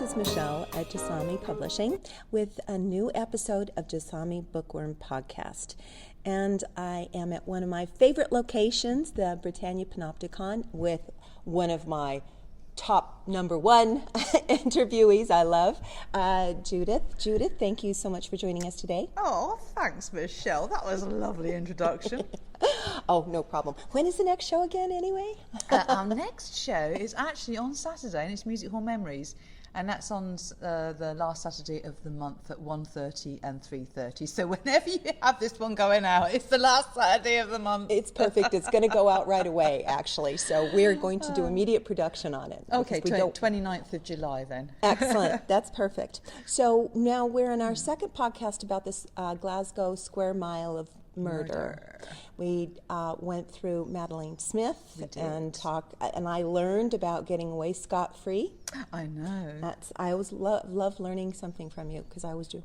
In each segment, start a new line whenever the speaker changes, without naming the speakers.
is Michèle at Jessami Publishing with a new episode of Jessami Bookworm Podcast. And I am at one of my favorite locations, the Britannia Panopticon, with one of my top number one interviewees I love, Judith. Judith, thank you so much for joining us today.
Oh, thanks, Michèle. That was a lovely introduction.
Oh, no problem. When is the next show again, anyway?
Our next show is actually on Saturday, and it's Music Hall Memories. And that's on the last Saturday of the month at 1:30 and 3:30. So whenever you have this one going out, it's the last Saturday of the month.
It's perfect. It's going to go out right away, actually. So we're going to do immediate production on it.
Okay, 29th of July then.
Excellent. That's perfect. So now we're in our second podcast about this Glasgow square mile of murder. We went through Madeleine Smith and I learned about getting away scot-free. I
know.
I always love learning something from you, because I always do.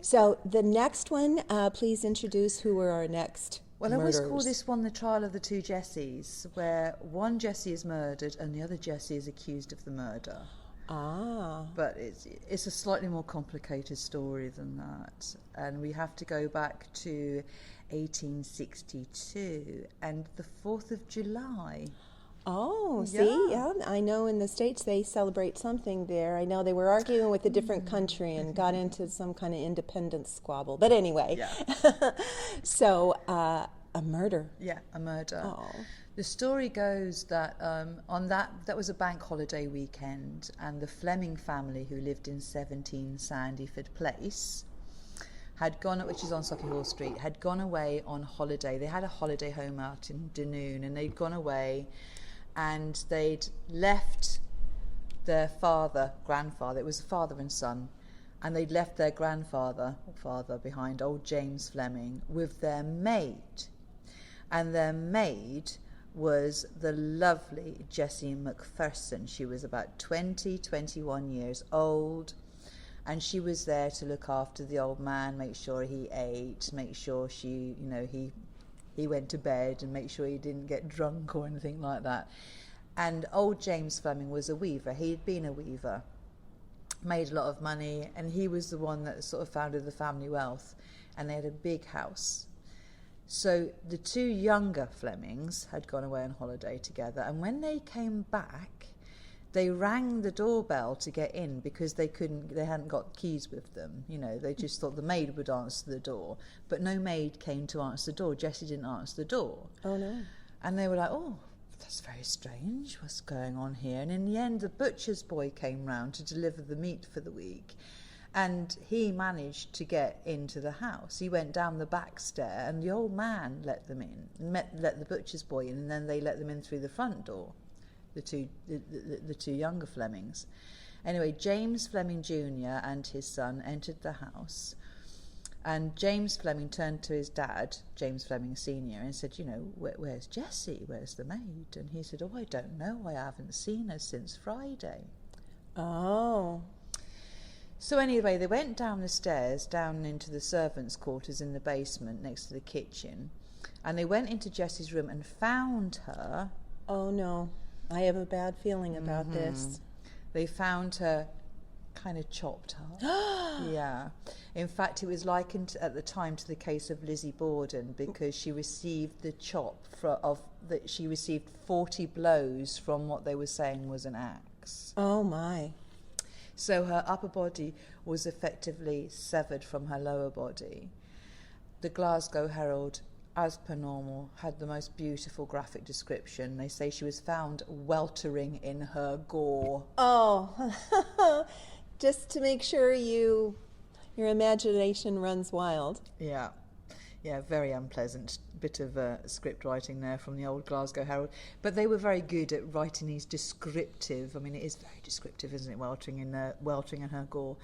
So the next one, please introduce who were our next
Well, I
murderers.
always call this one the trial of the two Jessies, where one Jessie is murdered and the other Jessie is accused of the murder. But it's a slightly more complicated story than that, and we have to go back to 1862 and the 4th of July.
Oh, see, yeah, I know in the States they celebrate something there. I know they were arguing with a different country and got into some kind of independence squabble. But anyway, so a murder.
Yeah, a murder.
Oh.
The story goes that on that was a bank holiday weekend, and the Fleming family, who lived in 17 Sandyford Place, had gone, which is on Sauchiehall Street, had gone away on holiday. They had a holiday home out in Dunoon, and they'd gone away, and they'd left their grandfather, it was a father and son, and they'd left their father behind, old James Fleming, with their maid. And their maid was the lovely Jessie Macpherson. She was about 21 years old, and she was there to look after the old man, make sure he ate, make sure he went to bed, and make sure he didn't get drunk or anything like that. And old James Fleming was a weaver. He'd been a weaver, made a lot of money, and he was the one that sort of founded the family wealth, and they had a big house. So the two younger Flemings had gone away on holiday together, and when they came back, they rang the doorbell to get in, because they hadn't got keys with them. They just thought the maid would answer the door, but no maid came to answer the door. Jessie didn't answer the door.
Oh no.
And they were like, oh, that's very strange, what's going on here? And in the end, the butcher's boy came round to deliver the meat for the week. And he managed to get into the house. He went down the back stair, and the old man let them in, let the butcher's boy in, and then they let them in through the front door, the two younger Flemings. Anyway, James Fleming Jr. and his son entered the house, and James Fleming turned to his dad, James Fleming Sr., and said, where's Jessie? Where's the maid? And he said, oh, I don't know. I haven't seen her since Friday.
Oh.
So anyway, they went down the stairs, down into the servants' quarters in the basement next to the kitchen, and they went into Jessie's room and found her.
Oh no, I have a bad feeling about this.
They found her kind of chopped up. Yeah. In fact, it was likened at the time to the case of Lizzie Borden, because she received the she received 40 blows from what they were saying was an axe.
Oh my.
So her upper body was effectively severed from her lower body. The Glasgow Herald, as per normal, had the most beautiful graphic description. They say she was found weltering in her gore.
Oh, just to make sure your imagination runs wild.
Yeah. Yeah, very unpleasant bit of script writing there from the old Glasgow Herald. But they were very good at writing these descriptive, it is very descriptive, isn't it, weltering in her gore.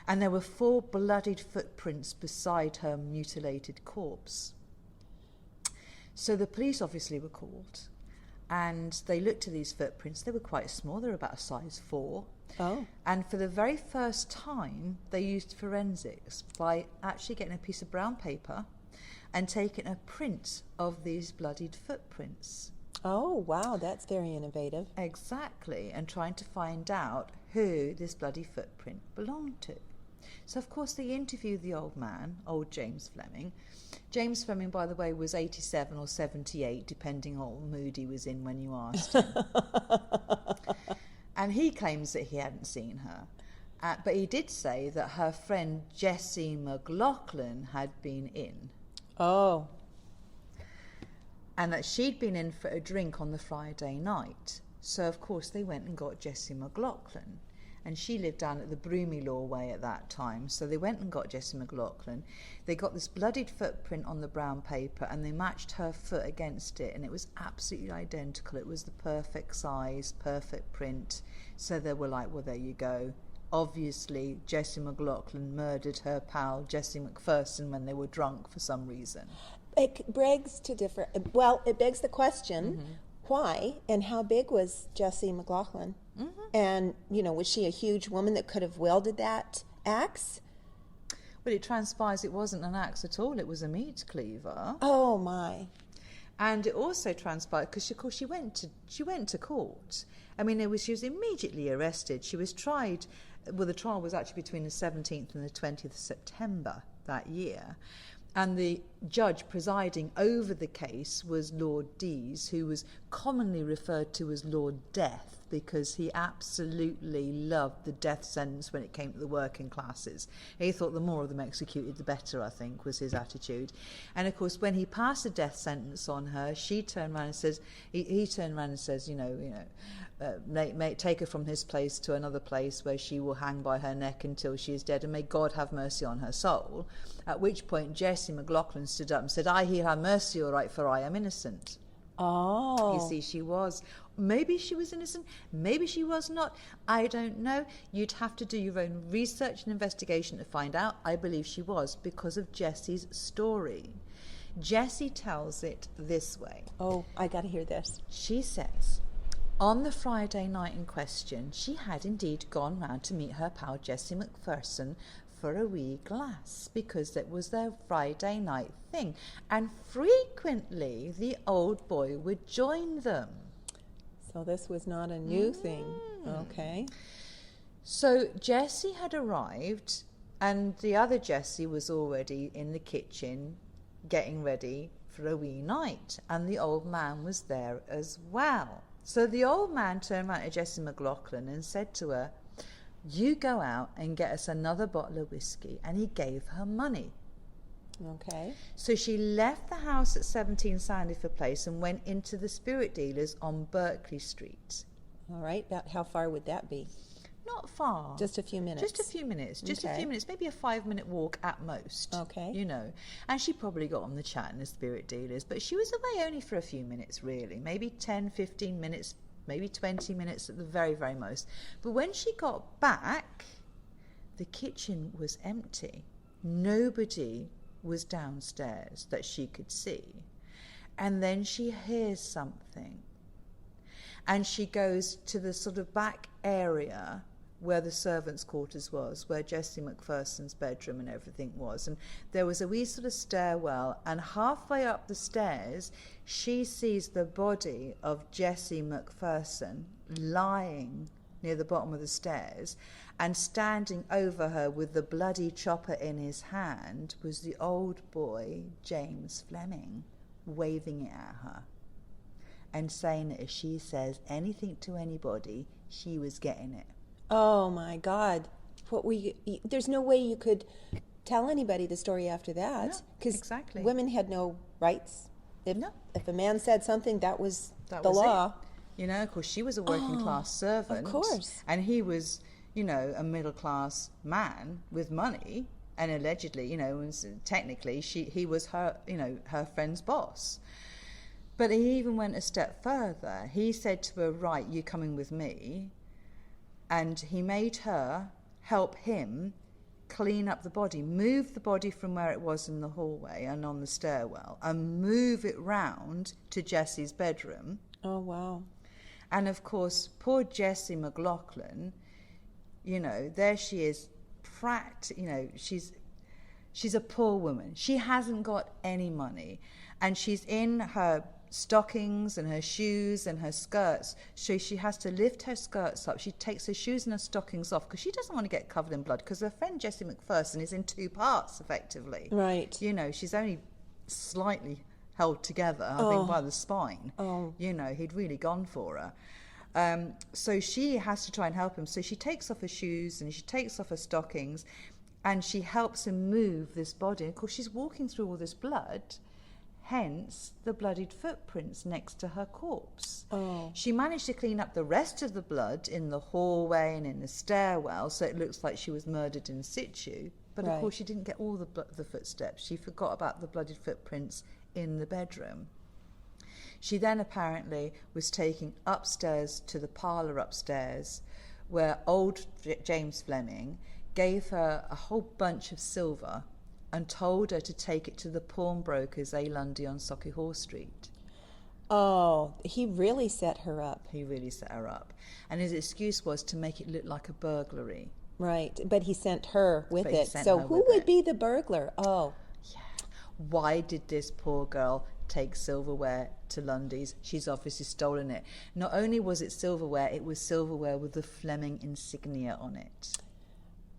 And there were 4 bloodied footprints beside her mutilated corpse. So the police obviously were called, and they looked at these footprints. They were quite small. They were about a size 4.
Oh.
And for the very first time, they used forensics by actually getting a piece of brown paper and taking a print of these bloodied footprints.
Oh, wow, that's very innovative.
Exactly, and trying to find out who this bloody footprint belonged to. So, of course, they interviewed the old man, old James Fleming. James Fleming, by the way, was 87 or 78, depending on what mood he was in when you asked him. And he claims that he hadn't seen her. But he did say that her friend Jessie McLaughlin had been in.
Oh.
And that she'd been in for a drink on the Friday night. So, of course, they went and got Jessie McLaughlin. And she lived down at the Broomielaw way at that time. So they went and got Jessie McLaughlin. They got this bloodied footprint on the brown paper and they matched her foot against it. And it was absolutely identical. It was the perfect size, perfect print. So they were like, well, there you go. Obviously, Jessie McLaughlin murdered her pal, Jessie McPherson, when they were drunk for some reason.
It begs the question, why and how big was Jessie McLaughlin? And, was she a huge woman that could have wielded that axe?
Well, it transpires it wasn't an axe at all. It was a meat cleaver.
Oh, my.
And it also transpired because, of course, she went to court. I mean, she was immediately arrested. She was tried. Well, the trial was actually between the 17th and the 20th of September that year. And the judge presiding over the case was Lord Dees, who was commonly referred to as Lord Death, because he absolutely loved the death sentence when it came to the working classes. He thought the more of them executed, the better, I think, was his attitude. And, of course, when he passed a death sentence on her, she turned around and says, he turned around and says, take her from this place to another place where she will hang by her neck until she is dead, and may God have mercy on her soul. At which point Jessie McLaughlin stood up and said, he'll have mercy, all right, for I am innocent.
Oh.
You see, she was. Maybe she was innocent, maybe she was not. I don't know. You'd have to do your own research and investigation to find out. I believe she was, because of Jessie's story. Jessie tells it this way.
Oh, I got to hear this.
She says, on the Friday night in question, she had indeed gone round to meet her pal Jessie McPherson for a wee glass, because it was their Friday night thing, and frequently the old boy would join them.
So this was not a new thing. Okay.
So Jessie had arrived, and the other Jessie was already in the kitchen getting ready for a wee night, and the old man was there as well. So the old man turned around to Jessie McLaughlin and said to her, you go out and get us another bottle of whiskey, and he gave her money.
Okay.
So she left the house at 17 Sandyford Place and went into the spirit dealers on Berkeley Street.
All right. About how far would that be?
Not far.
Just a few minutes.
Just a few minutes. Just a few minutes. Maybe a 5-minute walk at most.
Okay.
And she probably got on the chat in the spirit dealers, but she was away only for a few minutes, really. Maybe 10, 15 minutes, maybe 20 minutes at the very, very most. But when she got back, the kitchen was empty. Nobody was downstairs that she could see. And then she hears something. And she goes to the sort of back area where the servants' quarters was, where Jessie McPherson's bedroom and everything was. And there was a wee sort of stairwell, and halfway up the stairs, she sees the body of Jessie McPherson lying near the bottom of the stairs, and standing over her with the bloody chopper in his hand was the old boy, James Fleming, waving it at her and saying that if she says anything to anybody, she was getting it.
Oh, my God. There's no way you could tell anybody the story after that. Because
exactly.
Women had no rights. If a man said something, that was the law.
It. Of course, she was a working class servant.
Of course.
And he was, a middle class man with money. And allegedly, technically, he was her, her friend's boss. But he even went a step further. He said to her, right, you coming with me? And he made her help him clean up the body, move the body from where it was in the hallway and on the stairwell, and move it round to Jessie's bedroom.
Oh, wow.
And, of course, poor Jessie McLaughlin, there she is, she's a poor woman. She hasn't got any money. And she's in her stockings and her shoes and her skirts. So she has to lift her skirts up. She takes her shoes and her stockings off because she doesn't want to get covered in blood, because her friend Jessie McPherson is in two parts, effectively.
Right.
You know, she's only slightly held together, I think, by the spine. You know, he'd really gone for her. So she has to try and help him. So she takes off her shoes and she takes off her stockings and she helps him move this body. And of course, she's walking through all this blood, hence the bloodied footprints next to her corpse. She managed to clean up the rest of the blood in the hallway and in the stairwell, so it looks like she was murdered in situ. But of course, she didn't get all the footsteps. She forgot about the bloodied footprints in the bedroom. She then apparently was taken upstairs to the parlour upstairs, where old James Fleming gave her a whole bunch of silver and told her to take it to the pawnbrokers A. Lundy on Sauchiehall Street.
Oh, he really set her up.
He really set her up. And his excuse was to make it look like a burglary.
Right, but he sent her with it.
So
So who would be the burglar? Oh.
Yeah. Why did this poor girl take silverware to Lundy's? She's obviously stolen it. Not only was it silverware, it was silverware with the Fleming insignia on it.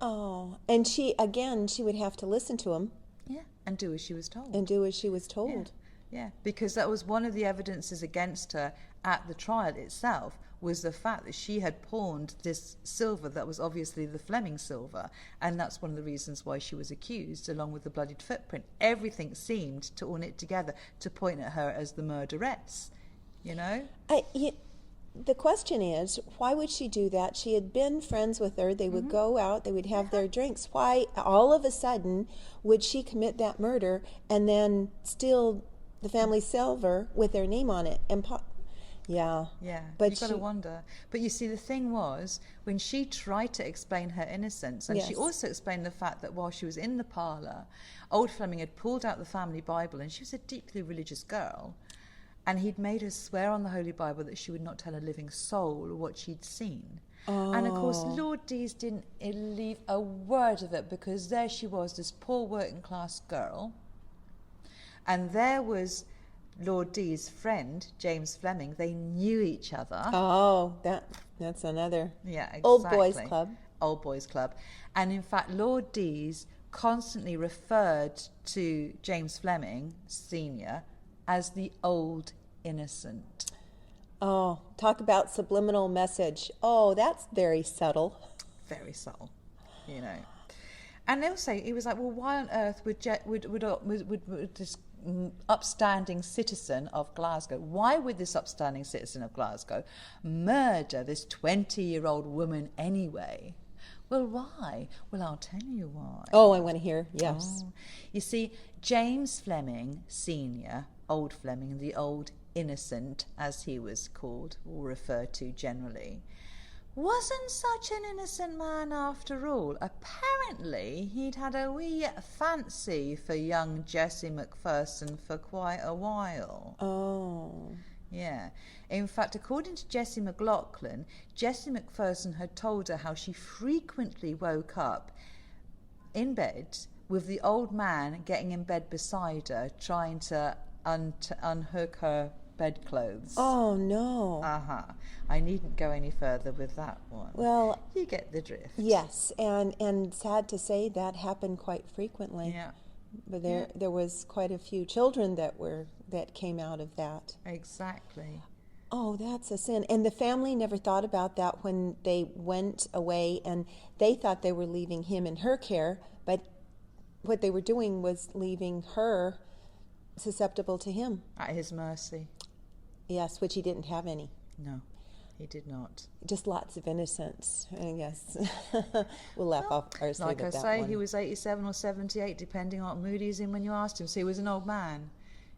Oh, and she would have to listen to him.
Yeah, and do as she was told.
And do as she was told.
Yeah, because that was one of the evidences against her at the trial itself, was the fact that she had pawned this silver that was obviously the Fleming silver, and that's one of the reasons why she was accused, along with the bloodied footprint. Everything seemed to all knit together to point at her as the murderess, you know?
The question is, why would she do that? She had been friends with her. They would go out. They would have their drinks. Why, all of a sudden, would she commit that murder and then steal the family silver with their name on it? And yeah.
But you've got to wonder. But you see, the thing was, when she tried to explain her innocence, and she also explained the fact that while she was in the parlour, old Fleming had pulled out the family Bible, and she was a deeply religious girl, and he'd made her swear on the Holy Bible that she would not tell a living soul what she'd seen. And of course, Lord Dees didn't leave a word of it, because there she was, this poor working class girl, and there was Lord Dees' friend, James Fleming. They knew each other.
Oh, that's another.
Yeah, exactly.
Old boys club.
Old boys club. And in fact, Lord Dees constantly referred to James Fleming, Sr., as the old innocent.
Oh, talk about subliminal message. Oh, that's very subtle.
Very subtle, you know. And they'll say, he was like, well, why on earth would this upstanding citizen of Glasgow, why would this upstanding citizen of Glasgow murder this 20-year-old woman anyway? Well, why? Well, I'll tell you why.
Oh, I want to hear, yes.
You see, James Fleming, Sr., old Fleming, the old innocent, as he was called, or referred to generally, wasn't such an innocent man after all. Apparently, he'd had a wee fancy for young Jessie McPherson for quite a while.
Oh.
Yeah. In fact, according to Jessie McLaughlin, Jessie McPherson had told her how she frequently woke up in bed with the old man getting in bed beside her, trying to unhook her bedclothes.
Oh, no.
I needn't go any further with that one.
Well,
you get the drift.
Yes, and sad to say that happened quite frequently.
Yeah.
But there was quite a few children that came out of that.
Exactly.
Oh, that's a sin. And the family never thought about that when they went away, and they thought they were leaving him in her care, but what they were doing was leaving her susceptible to him.
At his mercy.
Yes, which he didn't have any.
No, he did not.
Just lots of innocence, I guess. We'll laugh off our sleeve
like
at
I
that
say,
one.
he was 87 or 78, depending on what mood he's in when you asked him. So he was an old man.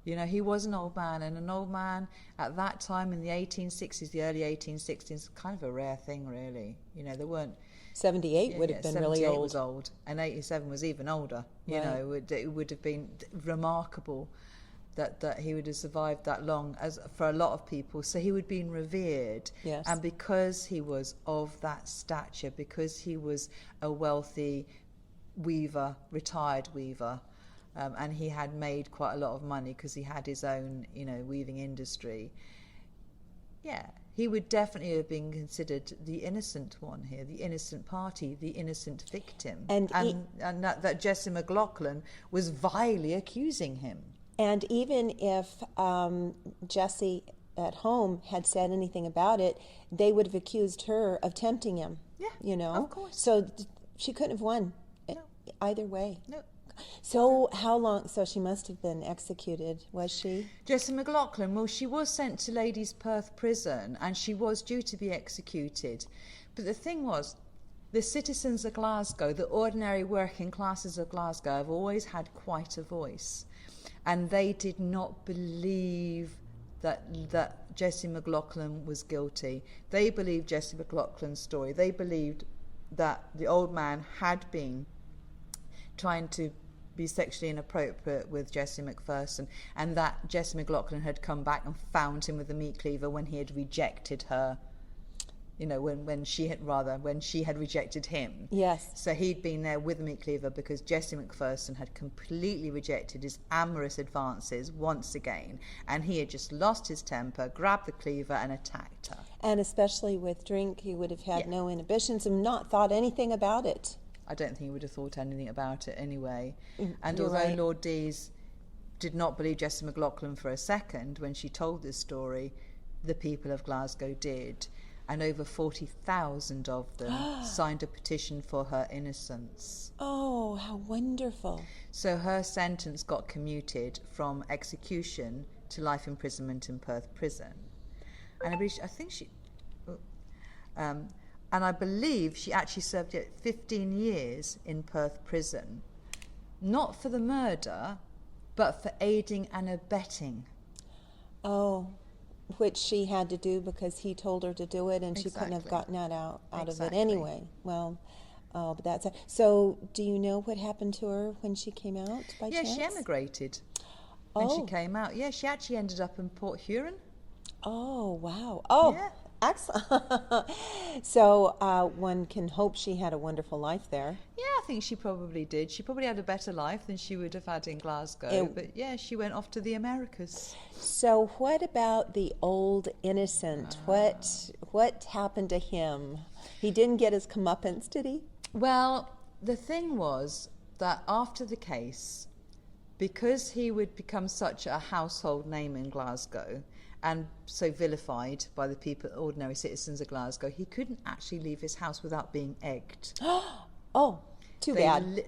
You know, he was an old man, and an old man at that time in the 1860s, the early 1860s, kind of a rare thing, really. You know, there weren't...
78 would have been really old.
78 was old, and 87 was even older. You know, it would have been remarkable that he would have survived that long, as for a lot of people. So he would have been revered.
Yes.
And because he was of that stature, because he was a wealthy weaver, retired weaver, and he had made quite a lot of money because he had his own, weaving industry. Yeah, he would definitely have been considered the innocent one here, the innocent party, the innocent victim, and that Jessie McLaughlin was vilely accusing him.
And even if Jessie at home had said anything about it, they would have accused her of tempting him.
Yeah, of course.
So she couldn't have won either way.
No.
So how long? So she must have been executed, was she?
Jessie McLaughlin, well, she was sent to Ladies' Perth prison and she was due to be executed. But the thing was, the citizens of Glasgow, the ordinary working classes of Glasgow, have always had quite a voice. And they did not believe that Jessie McLaughlin was guilty. They believed Jessie McLaughlin's story. They believed that the old man had been trying to be sexually inappropriate with Jessie McPherson, and that Jessie McLaughlin had come back and found him with a meat cleaver when he had rejected her. When she had rejected him.
Yes.
So he'd been there with a meat cleaver because Jessie McPherson had completely rejected his amorous advances once again, and he had just lost his temper, grabbed the cleaver and attacked her.
And especially with drink, he would have had no inhibitions and not thought anything about it.
I don't think he would have thought anything about it anyway. And
You're
although
right.
Lord Dees did not believe Jessie McLaughlin for a second when she told this story, the people of Glasgow did. And over 40,000 of them signed a petition for her innocence.
Oh, how wonderful.
So her sentence got commuted from execution to life imprisonment in Perth prison. And I believe she actually served 15 years in Perth prison, not for the murder, but for aiding and abetting.
Oh, which she had to do because he told her to do it, and she couldn't have gotten that out of it anyway. Well, but that's so. Do you know what happened to her when she came out? By chance?
Yeah, she emigrated when she came out. Yeah, she actually ended up in Port Huron.
Oh wow! Oh,
yeah.
Excellent. So one can hope she had a wonderful life there.
Yeah, I think she probably did. She probably had a better life than she would have had in Glasgow. But yeah, she went off to the Americas.
So what about the old innocent? What happened to him? He didn't get his comeuppance, did he?
Well, the thing was that after the case, because he would become such a household name in Glasgow, and so vilified by the people, ordinary citizens of Glasgow, he couldn't actually leave his house without being egged.
Oh, too bad.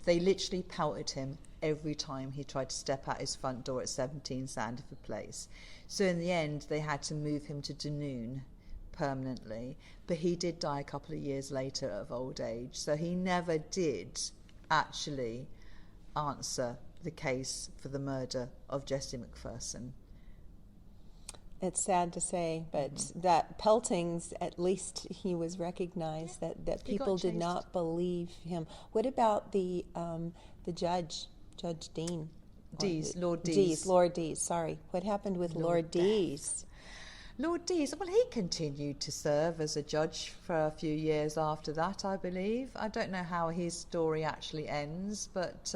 They literally pelted him every time he tried to step out his front door at 17 Sandiford Place. So in the end, they had to move him to Dunoon permanently. But he did die a couple of years later of old age. So he never did actually answer the case for the murder of Jessie McPherson.
It's sad to say, but that peltings, at least he was recognized that people did not believe him. What about the judge, Judge Dean?
Lord Dees.
Lord Dees, sorry. What happened with Lord Dees?
Lord Dees, well, he continued to serve as a judge for a few years after that, I believe. I don't know how his story actually ends, but...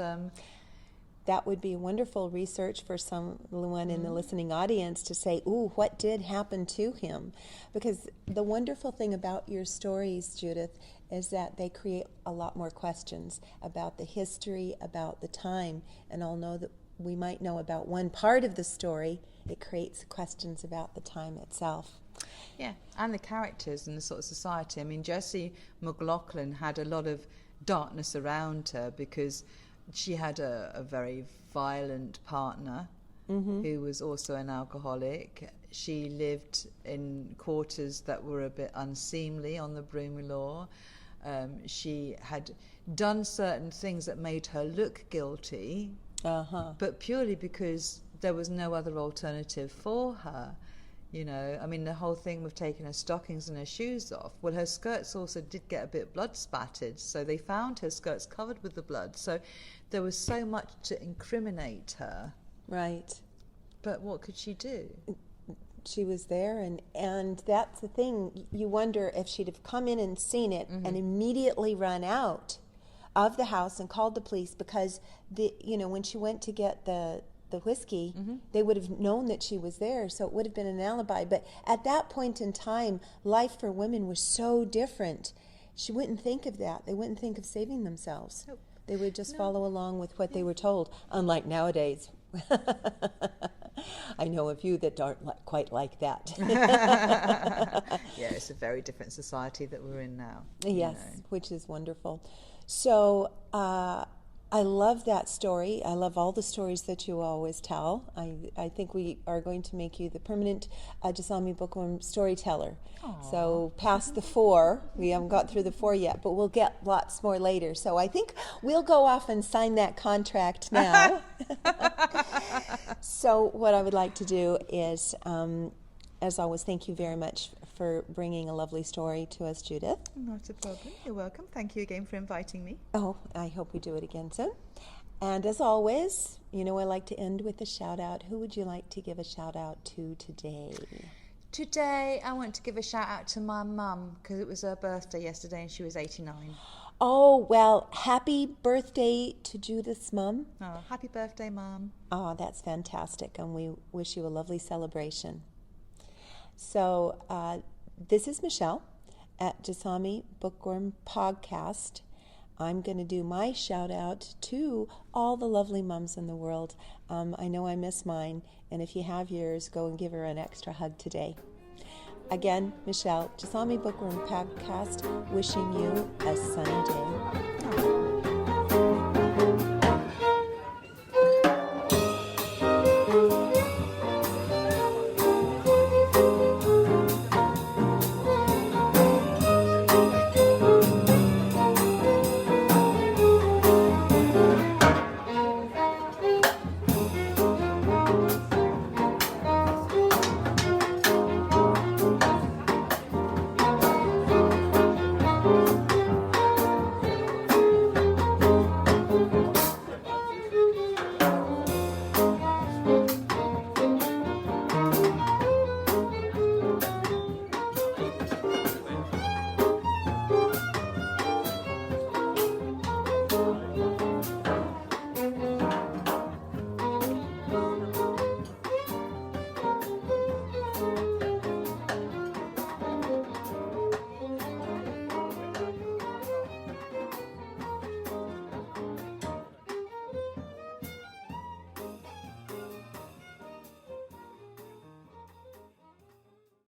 that would be wonderful research for someone in the listening audience to say, ooh, what did happen to him? Because the wonderful thing about your stories, Judith, is that they create a lot more questions about the history, about the time, and although that we might know about one part of the story, it creates questions about the time itself.
Yeah, and the characters and the sort of society. I mean, Jessie McLaughlin had a lot of darkness around her because she had a very violent partner who was also an alcoholic. She lived in quarters that were a bit unseemly on the Broomy Law. She had done certain things that made her look guilty, but purely because there was no other alternative for her. You know, I mean, the whole thing with taking her stockings and her shoes off, well, her skirts also did get a bit blood spattered, so they found her skirts covered with the blood. So there was so much to incriminate her.
Right.
But what could she do?
She was there, and that's the thing. You wonder if she'd have come in and seen it and immediately run out. of the house and called the police because when she went to get the whiskey, they would have known that she was there, so it would have been an alibi. But at that point in time, life for women was so different. She wouldn't think of that. They wouldn't think of saving themselves.
Nope.
They would just follow along with what they were told, unlike nowadays. I know a few that aren't quite like that.
Yeah, it's a very different society that we're in now.
Yes, which is wonderful. So I love that story. I love all the stories that you always tell. I think we are going to make you the permanent Jasami Bookworm storyteller. Aww. So past the 4, we haven't got through the 4 yet, but we'll get lots more later. So I think we'll go off and sign that contract now. So what I would like to do is, as always, thank you very much for bringing a lovely story to us, Judith.
Not a problem. You're welcome. Thank you again for inviting me.
Oh, I hope we do it again soon. And as always, I like to end with a shout out. Who would you like to give a shout out to today?
Today, I want to give a shout out to my mum because it was her birthday yesterday and she was 89.
Oh, well, happy birthday to Judith's mum.
Oh, happy birthday, Mum.
Oh, that's fantastic. And we wish you a lovely celebration. So this is Michèle at Jasami Bookworm Podcast. I'm going to do my shout out to all the lovely mums in the world. I know I miss mine, and if you have yours, go and give her an extra hug today. Again, Michèle, Jasami Bookworm Podcast, wishing you a sunny